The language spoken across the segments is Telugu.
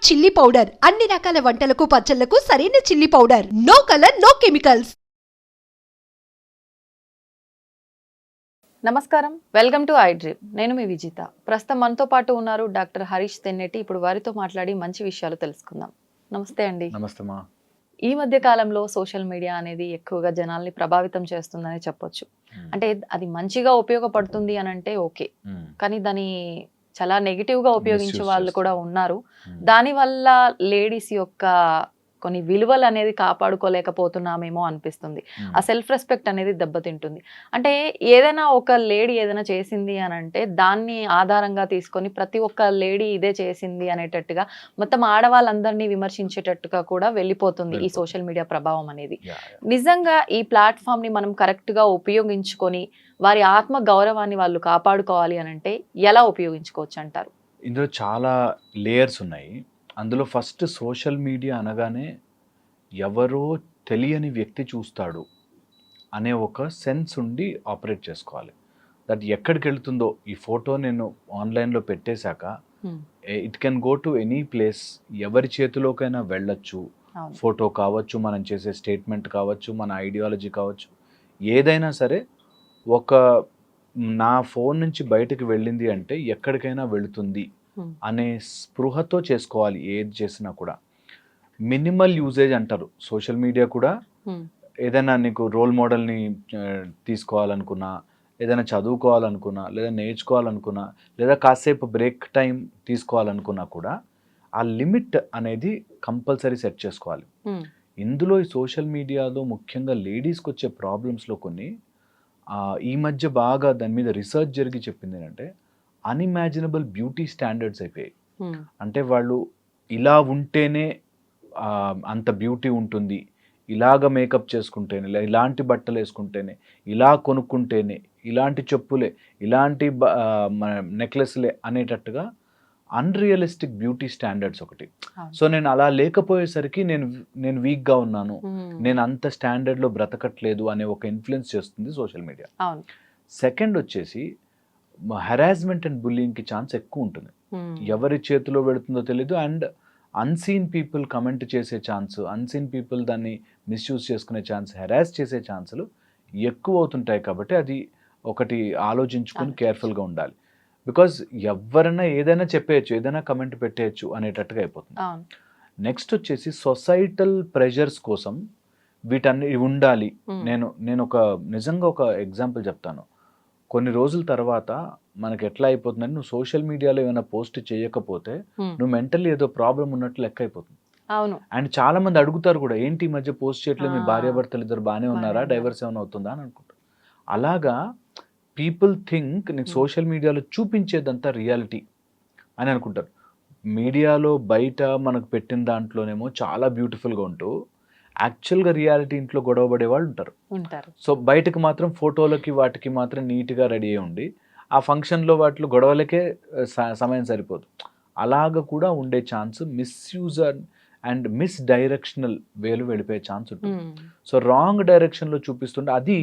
చిల్లీ పౌడర్ అన్ని రకాల వంటలకు పచ్చళ్లకు సరైన chilli powder. No colour, no chemicals. నమస్కారం, వెల్కమ్ టు ఐ డ్రీమ్. నేను మీ విజిత. ప్రస్తుతం మనతో పాటు ఉన్నారు డాక్టర్ హరీష్ తెన్నేటి. ఇప్పుడు వారితో మాట్లాడి మంచి విషయాలు తెలుసుకుందాం. నమస్తే అండి. నమస్తే మా. ఈ మధ్య కాలంలో సోషల్ మీడియా అనేది ఎక్కువగా జనాల్ని ప్రభావితం చేస్తుందని చెప్పొచ్చు. అంటే అది మంచిగా ఉపయోగపడుతుంది అని అంటే ఓకే, కానీ దాని చాలా నెగిటివ్ గా ఉపయోగించే వాళ్ళు కూడా ఉన్నారు. దాని వల్ల లేడీస్ యొక్క కొన్ని విలువలు అనేది కాపాడుకోలేకపోతున్నామేమో అనిపిస్తుంది. ఆ సెల్ఫ్ రెస్పెక్ట్ అనేది దెబ్బతింటుంది. అంటే ఏదైనా ఒక లేడీ ఏదైనా చేసింది అని అంటే దాన్ని ఆధారంగా తీసుకొని ప్రతి ఒక్క లేడీ ఇదే చేసింది అనేటట్టుగా మొత్తం ఆడవాళ్ళందరినీ విమర్శించేటట్టుగా కూడా వెళ్ళిపోతుంది ఈ సోషల్ మీడియా ప్రభావం అనేది. నిజంగా ఈ ప్లాట్ఫామ్ ని మనం కరెక్ట్ గా ఉపయోగించుకొని వారి ఆత్మ గౌరవాన్ని వాళ్ళు కాపాడుకోవాలి అని అంటే ఎలా ఉపయోగించుకోవచ్చు అంటారు? ఇందులో చాలా లేయర్స్ ఉన్నాయి. అందులో ఫస్ట్ సోషల్ మీడియా అనగానే ఎవరో తెలియని వ్యక్తి చూస్తాడు అనే ఒక సెన్స్ ఉండి ఆపరేట్ చేసుకోవాలి. దట్ ఎక్కడికి వెళ్తుందో ఈ ఫోటో నేను ఆన్లైన్లో పెట్టేశాక it can go to any place, ఎవరి చేతిలోకైనా వెళ్ళొచ్చు. ఫోటో కావచ్చు, మనం చేసే స్టేట్మెంట్ కావచ్చు, మన ఐడియాలజీ కావచ్చు, ఏదైనా సరే ఒక నా ఫోన్ నుంచి బయటకు వెళ్ళింది అంటే ఎక్కడికైనా వెళుతుంది అనే స్పృహతో చేసుకోవాలి. ఏది చేసినా కూడా మినిమల్ యూజేజ్ అంటారు సోషల్ మీడియా కూడా. ఏదైనా నీకు రోల్ మోడల్ని తీసుకోవాలనుకున్నా, ఏదైనా చదువుకోవాలనుకున్నా, లేదా నేర్చుకోవాలనుకున్నా, లేదా కాసేపు బ్రేక్ టైం తీసుకోవాలనుకున్నా కూడా ఆ లిమిట్ అనేది కంపల్సరీ సెట్ చేసుకోవాలి. ఇందులో ఈ సోషల్ మీడియాలో ముఖ్యంగా లేడీస్కి వచ్చే ప్రాబ్లమ్స్లో కొన్ని ఈ మధ్య బాగా దాని మీద రీసెర్చ్ జరిగి చెప్పింది ఏంటంటే అన్ఇమాజినబుల్ బ్యూటీ స్టాండర్డ్స్ అయిపోయాయి. అంటే వాళ్ళు ఇలా ఉంటేనే అంత బ్యూటీ ఉంటుంది, ఇలాగ మేకప్ చేసుకుంటేనే, ఇలాంటి బట్టలు వేసుకుంటేనే, ఇలా కొనుక్కుంటేనే, ఇలాంటి చెప్పులే, ఇలాంటి నెక్లెస్లే అనేటట్టుగా అన్రియలిస్టిక్ బ్యూటీ స్టాండర్డ్స్ ఒకటి. సో నేను అలా లేకపోయేసరికి నేను వీక్గా ఉన్నాను, నేను అంత స్టాండర్డ్లో బ్రతకట్లేదు అనే ఒక ఇన్ఫ్లుయెన్స్ చేస్తుంది సోషల్ మీడియా. సెకండ్ వచ్చేసి హెరాస్మెంట్ అండ్ బుల్లింగ్కి ఛాన్స్ ఎక్కువ ఉంటుంది. ఎవరి చేతిలో పెడుతుందో తెలీదు. అండ్ అన్సీన్ పీపుల్ కమెంట్ చేసే ఛాన్స్, అన్సీన్ పీపుల్ దాన్ని మిస్యూజ్ చేసుకునే ఛాన్స్, హెరాస్ చేసే ఛాన్సులు ఎక్కువ అవుతుంటాయి. కాబట్టి అది ఒకటి ఆలోచించుకొని కేర్ఫుల్గా ఉండాలి. బికాజ్ ఎవరైనా ఏదైనా చెప్పేయచ్చు, ఏదైనా కమెంట్ పెట్టేయచ్చు అనేటట్టుగా అయిపోతుంది. నెక్స్ట్ వచ్చేసి సొసైటల్ ప్రెషర్స్ కోసం వీటన్ని ఉండాలి. నేను ఒక నిజంగా ఒక ఎగ్జాంపుల్ చెప్తాను. కొన్ని రోజుల తర్వాత మనకి ఎట్లా అయిపోతుందని, నువ్వు సోషల్ మీడియాలో ఏమైనా పోస్ట్ చేయకపోతే నువ్వు మెంటల్లీ ఏదో ప్రాబ్లం ఉన్నట్లు లెక్క అయిపోతుంది. అండ్ చాలా మంది అడుగుతారు కూడా, ఏంటి ఈ మధ్య పోస్ట్ చేయట్లేదు, మీ భార్యాభర్తలు ఇద్దరు బాగానే ఉన్నారా, డైవర్స్ ఏమైనా అవుతుందా అని అనుకుంటారు. అలాగా పీపుల్ థింక్ నీకు సోషల్ మీడియాలో చూపించేదంతా రియాలిటీ అని అనుకుంటారు. మీడియాలో బయట మనకు పెట్టిన దాంట్లోనేమో చాలా బ్యూటిఫుల్గా ఉంటూ యాక్చువల్గా రియాలిటీ ఇంట్లో గొడవ పడే వాళ్ళు ఉంటారు. సో బయటకు మాత్రం ఫోటోలకి వాటికి మాత్రం నీట్గా రెడీ అయ్యి ఉండి ఆ ఫంక్షన్లో వాటిలో గొడవలకే సమయం సరిపోదు. అలాగ కూడా ఉండే chance, misuse and miss directional వేలు వెళ్ళిపోయే ఛాన్స్ ఉంటుంది. సో రాంగ్ డైరెక్షన్లో చూపిస్తుంటే అది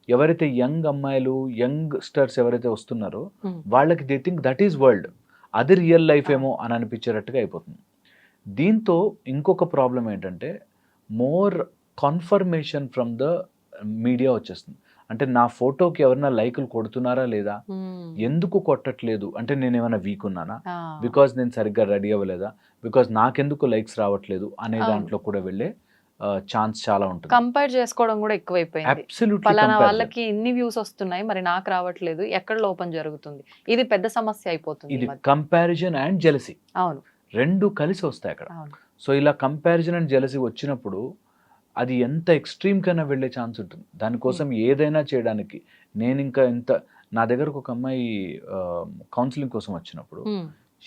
ఎవరైతే యంగ్ అమ్మాయిలు, యంగ్ స్టర్స్ ఎవరైతే వస్తున్నారో వాళ్ళకి they think that is world, అది రియల్ లైఫ్ ఏమో అని అనిపించేటట్టుగా అయిపోతుంది. దీంతో ఇంకొక ప్రాబ్లం ఏంటంటే more confirmation from the media వచ్చేస్తుంది. అంటే నా ఫోటోకి ఎవరైనా లైకులు కొడుతున్నారా లేదా, ఎందుకు కొట్టట్లేదు అంటే నేను ఏమైనా వీక్ ఉన్నానా, బికాజ్ నేను సరిగ్గా రెడీ అవ్వలేదా, బికాజ్ నాకెందుకు లైక్స్ రావట్లేదు అనే దాంట్లో కూడా వెళ్ళే ఛాన్స్ చాలా ఉంటుంది. కంపేర్ చేసుకోవడం కూడా ఎక్కువైపోయింది. ఫలానా వాళ్ళకి ఇన్ని వ్యూస్ వస్తున్నాయి, మరి నాకు రావట్లేదు, ఎక్కడ లోపం జరుగుతుంది, ఇది పెద్ద సమస్య అయిపోతుంది. ఇది కంపారిజన్ అండ్ జెలసీ రెండు కలిసి వస్తాయి అక్కడ. సో ఇలా కంపారిజన్ అండ్ జెలసీ వచ్చినప్పుడు అది ఎంత ఎక్స్ట్రీమ్ కైనా వెళ్ళే ఛాన్స్ ఉంటుంది. దానికోసం ఏదైనా చేయడానికి నేను ఇంకా ఎంత, నా దగ్గరకు ఒక అమ్మాయి కౌన్సిలింగ్ కోసం వచ్చినప్పుడు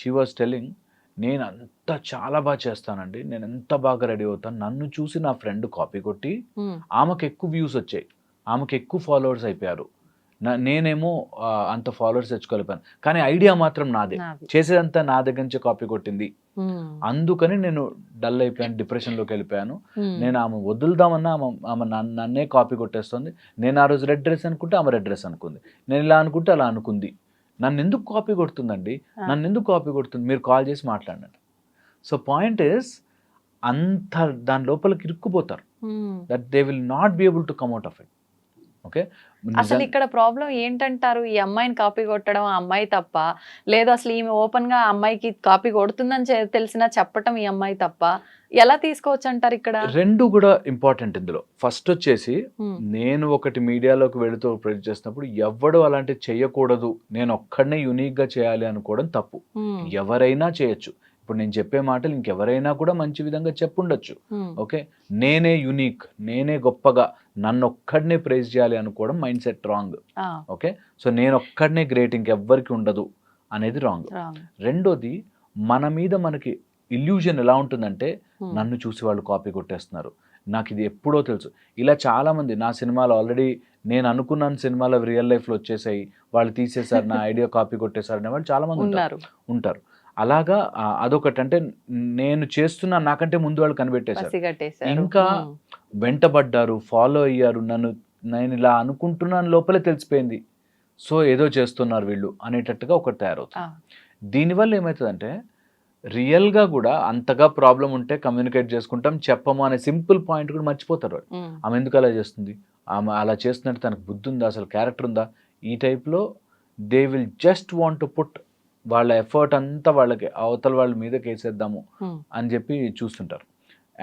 షీ వాజ్ టెల్లింగ్, నేను అంత చాలా బాగా చేస్తానండి, నేను ఎంత బాగా రెడీ అవుతాను, నన్ను చూసి నా ఫ్రెండ్ కాపీ కొట్టి ఆమెకు ఎక్కువ వ్యూస్ వచ్చాయి, ఆమెకు ఎక్కువ ఫాలోవర్స్ అయిపోయారు, నేనేమో అంత ఫాలోవర్స్ తెచ్చుకోలేపాను, కానీ ఐడియా మాత్రం నాదే, చేసేదంతా నా దగ్గర నుంచి కాపీ కొట్టింది, అందుకని నేను డల్ అయిపోయాను, డిప్రెషన్లోకి వెళ్ళిపోయాను, నేను ఆమె వదులుదామన్నా ఆమె నన్నే కాపీ కొట్టేస్తుంది, నేను ఆ రోజు రెడ్ డ్రెస్ అనుకుంటే ఆమె రెడ్ డ్రెస్ అనుకుంది, నేను ఇలా అనుకుంటే అలా అనుకుంది, నన్ను ఎందుకు కాపీ కొడుతుందండి, నన్ను ఎందుకు కాపీ కొడుతుంది, మీరు కాల్ చేసి మాట్లాడండి. సో పాయింట్ ఇస్ అంత దాని లోపలికి ఇరుక్కుపోతారు, that they will not be able to come out of it. Okay, అసలు ఇక్కడ ప్రాబ్లం ఏంటంటారు? ఈ అమ్మాయిని కాపీ కొట్టడం ఆ అమ్మాయి తప్ప, లేదు అసలు ఈమె ఓపెన్ గా అమ్మాయికి కాపీ కొడుతుందని తెలిసినా చెప్పటం ఈ అమ్మాయి తప్ప, ఎలా తీసుకోవచ్చు అంటారు ఇక్కడ? రెండు కూడా ఇంపార్టెంట్ ఇందులో. ఫస్ట్ వచ్చేసి నేను ఒకటి మీడియాలోకి వెళుతూ ప్రొజెక్ట్ చేసినప్పుడు ఎవడు అలాంటి చేయకూడదు, నేను ఒక్కడనే యూనిక్ గా చేయాలి అనుకోవడం తప్పు. ఎవరైనా చేయొచ్చు. ఇప్పుడు నేను చెప్పే మాటలు ఇంకెవరైనా కూడా మంచి విధంగా చెప్పుండొచ్చు. ఓకే, నేనే యూనిక్, నేనే గొప్పగా, నన్ను ఒక్కడనే ప్రైజ్ చేయాలి అనుకోవడం mind set wrong. Okay, so నేను ఒక్కడనే గ్రేట్, ఇంకెవ్వరికి ఉండదు అనేది రాంగ్. రెండోది, మన మీద మనకి ఇల్యూజన్ ఎలా ఉంటుందంటే నన్ను చూసి వాళ్ళు కాపీ కొట్టేస్తున్నారు, నాకు ఇది ఎప్పుడో తెలుసు. ఇలా చాలా మంది నా సినిమాలో ఆల్రెడీ నేను అనుకున్నాను సినిమాలో రియల్ లైఫ్లో వచ్చేసాయి, వాళ్ళు తీసేశారు, నా ఐడియా కాపీ కొట్టేశారు అనే వాళ్ళు చాలా మంది ఉంటారు. అలాగా అదొకటి. అంటే నేను చేస్తున్నా నాకంటే ముందు వాళ్ళు కనిపెట్టేశారు, ఇంకా వెంటబడ్డారు, ఫాలో అయ్యారు, నేను ఇలా అనుకుంటున్నాను లోపలే తెలిసిపోయింది, సో ఏదో చేస్తున్నారు వీళ్ళు అనేటట్టుగా ఒకటి తయారవుతుంది. దీనివల్ల ఏమవుతుందంటే రియల్గా కూడా అంతగా ప్రాబ్లం ఉంటే కమ్యూనికేట్ చేసుకుంటాం, చెప్పము అనే సింపుల్ పాయింట్ కూడా మర్చిపోతారు వాళ్ళు. ఆమె ఎందుకు అలా చేస్తుంది, ఆమె అలా చేస్తున్నట్టు తనకు బుద్ధి ఉందా, అసలు క్యారెక్టర్ ఉందా, ఈ టైప్లో they will just want to put వాళ్ళ ఎఫర్ట్ అంతా వాళ్ళకి అవతల వాళ్ళ మీద కేసేద్దాము అని చెప్పి చూస్తుంటారు.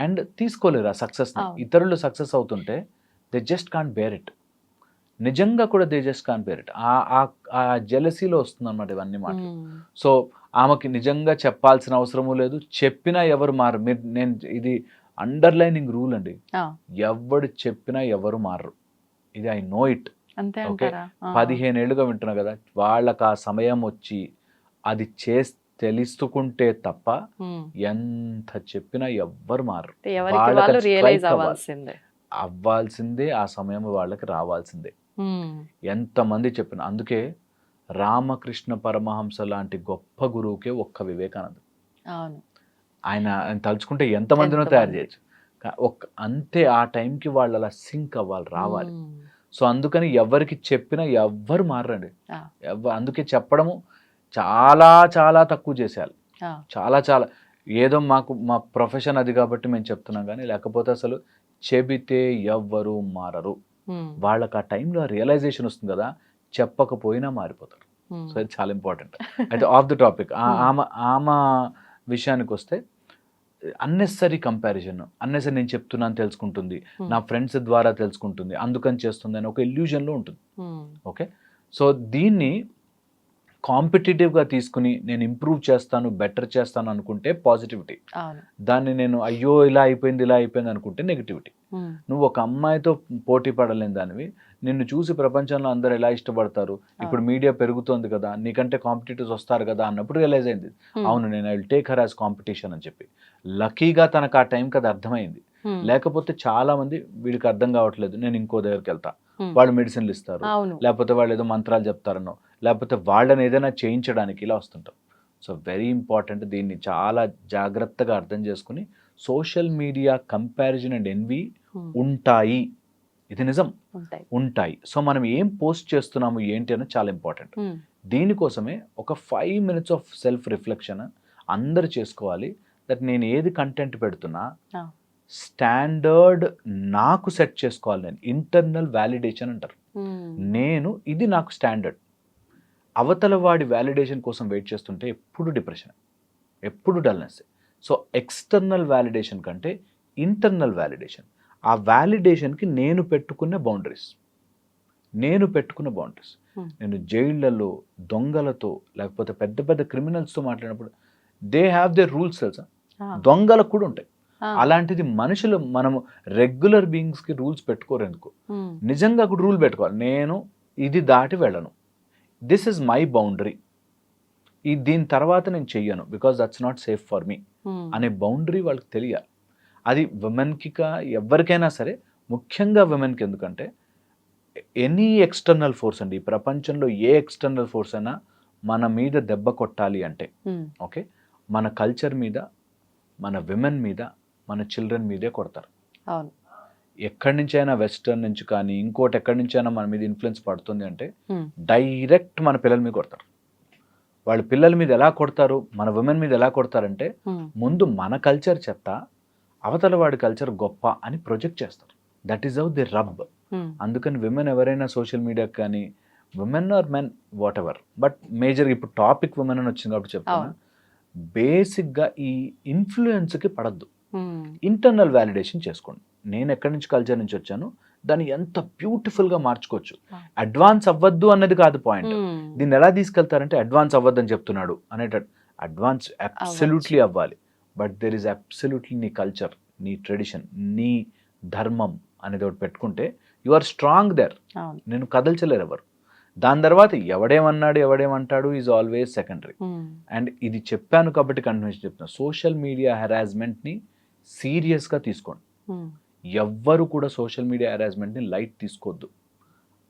అండ్ తీసుకోలేరు ఆ సక్సెస్ని. ఇతరులు సక్సెస్ అవుతుంటే they just can't bear it. నిజంగా కూడా they just can't bear it. ఆ జెలసీలో వస్తుంది అన్నమాట ఇవన్నీ మాటలు. సో ఆమెకి నిజంగా చెప్పాల్సిన అవసరము లేదు, చెప్పినా ఎవరు మారు. నేను ఇది అండర్లైనింగ్ రూల్ అండి, ఎవడు చెప్పినా ఎవరు మారరు. ఇది ఐ నో ఇట్. ఓకే, 15 ఏళ్ళుగా వింటున్నా కదా, వాళ్ళకి ఆ సమయం వచ్చి అది తెలుసుకుంటే తప్ప ఎంత చెప్పినా ఎవ్వరు మారరు. అవ్వాల్సిందే, ఆ సమయం వాళ్ళకి రావాల్సిందే, ఎంతమంది చెప్పిన. అందుకే రామకృష్ణ పరమహంస లాంటి గొప్ప గురువుకే ఒక్క వివేకానంద. ఆయన తలుచుకుంటే ఎంతమందినో తయారు చేయొచ్చు. అంతే ఆ టైంకి వాళ్ళు అలా సింక్ అవ్వాలి, రావాలి. సో అందుకని ఎవరికి చెప్పినా ఎవ్వరు మారండి. అందుకే చెప్పడము చాలా చాలా తక్కువ చేసేయాలి. చాలా ఏదో మా ప్రొఫెషన్ అది కాబట్టి మేము చెప్తున్నాం, కానీ లేకపోతే అసలు చెబితే ఎవ్వరు మారరు. వాళ్ళకి ఆ టైంలో రియలైజేషన్ వస్తుంది కదా, చెప్పకపోయినా మారిపోతారు. సో అది చాలా ఇంపార్టెంట్. అయితే ఆఫ్ ది టాపిక్, ఆమె విషయానికి వస్తే అన్నెసరీ కంపారిజన్, అన్నెసరీ నేను చెప్తున్నాను తెలుసుకుంటుంది, నా ఫ్రెండ్స్ ద్వారా తెలుసుకుంటుంది, అందుకని చేస్తుంది అని ఒక ఇల్యూజన్లో ఉంటుంది. ఓకే, సో దీన్ని కాంపిటేటివ్గా తీసుకుని నేను ఇంప్రూవ్ చేస్తాను, బెటర్ చేస్తాను అనుకుంటే పాజిటివిటీ. దాన్ని నేను అయ్యో ఇలా అయిపోయింది అనుకుంటే నెగిటివిటీ. నువ్వు ఒక అమ్మాయితో పోటీ పడలేని దానివి, నిన్ను చూసి ప్రపంచంలో అందరూ ఎలా ఇష్టపడతారు, ఇప్పుడు మీడియా పెరుగుతోంది కదా, నీకంటే కాంపిటీటర్స్ వస్తారు కదా అన్నప్పుడు రియలైజ్ అయింది, అవును నేను I will take her as competition అని చెప్పి. లక్కీగా తనకు ఆ టైంకి అది అర్థమైంది. లేకపోతే చాలా మంది వీడికి అర్థం కావట్లేదు, నేను ఇంకో దగ్గరికి వెళ్తా, వాళ్ళు మెడిసిన్లు ఇస్తారు, లేకపోతే వాళ్ళు ఏదో మంత్రాలు చెప్తారనో, లేకపోతే వాళ్ళని ఏదైనా చేయించడానికి ఇలా వస్తుంటాం. సో వెరీ ఇంపార్టెంట్, దీన్ని చాలా జాగ్రత్తగా అర్థం చేసుకుని, social media comparison and envy ఉంటాయి, ఇది నిజం, ఉంటాయి. సో మనం ఏం పోస్ట్ చేస్తున్నాము ఏంటి అనేది చాలా ఇంపార్టెంట్. దీనికోసమే ఒక 5 minutes ఆఫ్ సెల్ఫ్ రిఫ్లెక్షన్ అందరు చేసుకోవాలి. దట్ నేను ఏది కంటెంట్ పెడుతున్నా స్టాండర్డ్ నాకు సెట్ చేసుకోవాలి. నేను ఇంటర్నల్ వ్యాలిడేషన్ అంటారు. నేను ఇది నాకు స్టాండర్డ్. అవతల వాడి వ్యాలిడేషన్ కోసం వెయిట్ చేస్తుంటే ఎప్పుడు డిప్రెషన్, ఎప్పుడు డల్నెస్. సో ఎక్స్టర్నల్ వ్యాలిడేషన్ కంటే ఇంటర్నల్ వ్యాలిడేషన్, ఆ వ్యాలిడేషన్కి నేను పెట్టుకున్న బౌండరీస్. నేను జైళ్లలో దొంగలతో లేకపోతే పెద్ద పెద్ద క్రిమినల్స్తో మాట్లాడినప్పుడు దే హ్యావ్ దే రూల్స్, తెలుసా, దొంగలకు కూడా ఉంటాయి. అలాంటిది మనుషులు, మనము రెగ్యులర్ బీయింగ్స్కి రూల్స్ పెట్టుకోరు ఎందుకు? నిజంగా కూడా రూల్ పెట్టుకోవాలి, నేను ఇది దాటి వెళ్ళను, దిస్ ఇస్ మై బౌండరీ, దీని తర్వాత నేను చెయ్యను because that's not safe for me అనే బౌండరీ వాళ్ళకి తెలియాలి. అది విమెన్కి ఎవరికైనా సరే, ముఖ్యంగా విమెన్కి. ఎందుకంటే ఎనీ ఎక్స్టర్నల్ ఫోర్స్ అండి, ఈ ప్రపంచంలో ఏ ఎక్స్టర్నల్ ఫోర్స్ అయినా మన మీద దెబ్బ కొట్టాలి అంటే, ఓకే, మన కల్చర్ మీద, మన విమెన్ మీద, మన చిల్డ్రన్ మీదే కొడతారు. ఎక్కడి నుంచి అయినా వెస్టర్న్ నుంచి కానీ ఇంకోటి ఎక్కడి నుంచి అయినా మన మీద ఇన్ఫ్లుయెన్స్ పడుతుంది అంటే డైరెక్ట్ మన పిల్లల మీద కొడతారు. వాళ్ళ పిల్లల మీద ఎలా కొడతారు, మన విమెన్ మీద ఎలా కొడతారంటే ముందు మన కల్చర్ చెత్త, అవతల వాడి కల్చర్ గొప్ప అని ప్రొజెక్ట్ చేస్తారు. That is how the rub. అందుకని విమెన్ ఎవరైనా సోషల్ మీడియాకి కానీ, women or men whatever, but major ఇప్పుడు టాపిక్ విమెన్ అని వచ్చింది కాబట్టి చెప్తున్నా, బేసిక్గా ఈ ఇన్ఫ్లుయెన్స్కి పడద్దు. ఇంటర్నల్ వ్యాలిడేషన్ చేసుకోండి. నేను ఎక్కడి నుంచి కల్చర్ నుంచి వచ్చాను, దాన్ని ఎంత బ్యూటిఫుల్గా మార్చుకోవచ్చు. అడ్వాన్స్ అవ్వద్దు అన్నది కాదు పాయింట్. దీన్ని ఎలా తీసుకెళ్తారంటే అడ్వాన్స్ అవ్వద్దని చెప్తున్నాడు అనేటట్టు. అడ్వాన్స్ అబ్సల్యూట్లీ అవ్వాలి, బట్ దెర్ ఈస్ అబ్సల్యూట్లీ నీ కల్చర్, నీ ట్రెడిషన్, నీ ధర్మం అనేది ఒకటి పెట్టుకుంటే యు ఆర్ స్ట్రాంగ్ దేర్. నేను కదల్చలేరు ఎవరు. దాని తర్వాత ఎవడేమన్నాడు ఎవడేమంటాడు ఈజ్ ఆల్వేస్ సెకండరీ. అండ్ ఇది చెప్పాను కాబట్టి కంటిన్యూషన్ చెప్తున్నా, సోషల్ మీడియా హెరాస్మెంట్ని సీరియస్గా తీసుకోండి. ఎవ్వరు కూడా సోషల్ మీడియా హెరాస్మెంట్ని లైట్ తీసుకోవద్దు.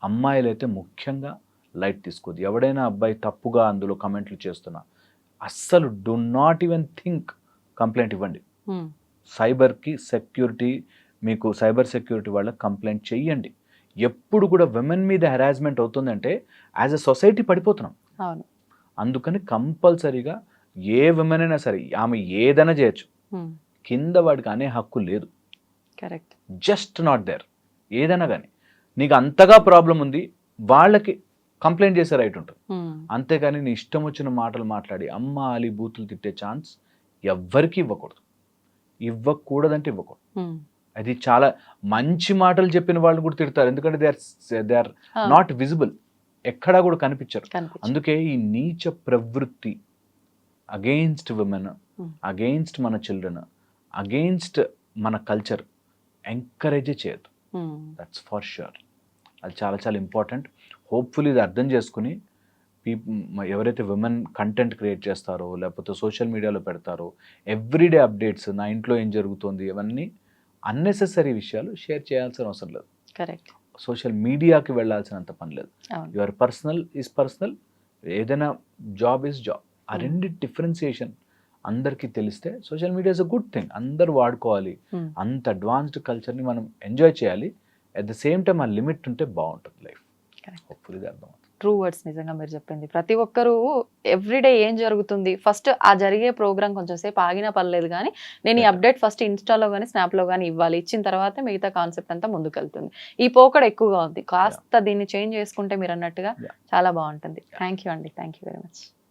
అమ్మాయిలు అయితే ముఖ్యంగా లైట్ తీసుకోవద్దు. ఎవడైనా అబ్బాయి తప్పుగా అందులో కమెంట్లు చేస్తున్నా అస్సలు do not even think, complaint ఇవ్వండి. సైబర్కి సెక్యూరిటీ, మీకు సైబర్ సెక్యూరిటీ వాళ్ళకి కంప్లైంట్ చెయ్యండి. ఎప్పుడు కూడా విమెన్ మీద హెరాస్మెంట్ అవుతుందంటే యాజ్ ఎ సొసైటీ పడిపోతున్నాం. అందుకని కంపల్సరీగా ఏ విమెన్ అయినా సరే ఆమె ఏదైనా చేయొచ్చు, కింద వాడికి అనే హక్కు లేదు. కరెక్ట్. Just not there. ఏదైనా కానీ నీకు అంతగా ప్రాబ్లం ఉంది, వాళ్ళకి కంప్లైంట్ చేసే రైట్ ఉంటుంది. అంతేగాని నీ ఇష్టం వచ్చిన మాటలు మాట్లాడి అమ్మ అలీ బూతులు తిట్టే ఛాన్స్ ఎవ్వరికి ఇవ్వకూడదు. ఇవ్వకూడదంటే ఇవ్వకూడదు. అది చాలా మంచి మాటలు చెప్పిన వాళ్ళు కూడా తిడతారు, ఎందుకంటే దే ఆర్ నాట్ విజిబుల్, ఎక్కడా కూడా కనిపించరు. అందుకే ఈ నీచ ప్రవృత్తి అగెయిన్స్ట్ విమెన్, అగెయిన్స్ట్ మన చిల్డ్రన్, అగెయిన్స్ట్ మన కల్చర్ ఎంకరేజ్ చేయదు. That's for sure. అది చాలా చాలా ఇంపార్టెంట్. హోప్ఫుల్లీ ఇది అర్థం చేసుకుని ఎవరైతే విమెన్ కంటెంట్ క్రియేట్ చేస్తారో లేకపోతే సోషల్ మీడియాలో పెడతారో, ఎవ్రీడే అప్డేట్స్, నా ఇంట్లో ఏం జరుగుతుంది, ఇవన్నీ అన్నెసెసరీ విషయాలు షేర్ చేయాల్సిన అవసరం లేదు. కరెక్ట్. సోషల్ మీడియాకి వెళ్ళాల్సినంత పని లేదు. యువర్ పర్సనల్ ఈజ్ పర్సనల్, ఏదైనా జాబ్ ఈజ్ జాబ్. ఆ రెండు డిఫరెన్సియేషన్ అందరికీ తెలిస్తే social media is a good thing. అందరూ వాడుకోవాలి. అంత అడ్వాన్స్డ్ కల్చర్ని మనం ఎంజాయ్ చేయాలి. అట్ ద సేమ్ టైం ఆ లిమిట్ ఉంటే బాగుంటుంది లైఫ్. హోప్ఫుల్లీ ఇది అర్థమవుతుంది. ట్రూ వర్డ్స్ నిజంగా మీరు చెప్పింది. ప్రతి ఒక్కరూ ఎవ్రీడే ఏం జరుగుతుంది, ఫస్ట్ ఆ జరిగే ప్రోగ్రామ్ కొంచెం సేపు ఆగినా పర్లేదు కానీ నేను ఈ అప్డేట్ ఫస్ట్ ఇన్స్టాలో కానీ స్నాప్లో కానీ ఇవ్వాలి. ఇచ్చిన తర్వాత మిగతా కాన్సెప్ట్ అంతా ముందుకెళ్తుంది. ఈ పోకడ ఎక్కువగా ఉంది. కాస్త దీన్ని చేంజ్ చేసుకుంటే మీరు అన్నట్టుగా చాలా బాగుంటుంది. థ్యాంక్ యూ అండి. Thank you very much.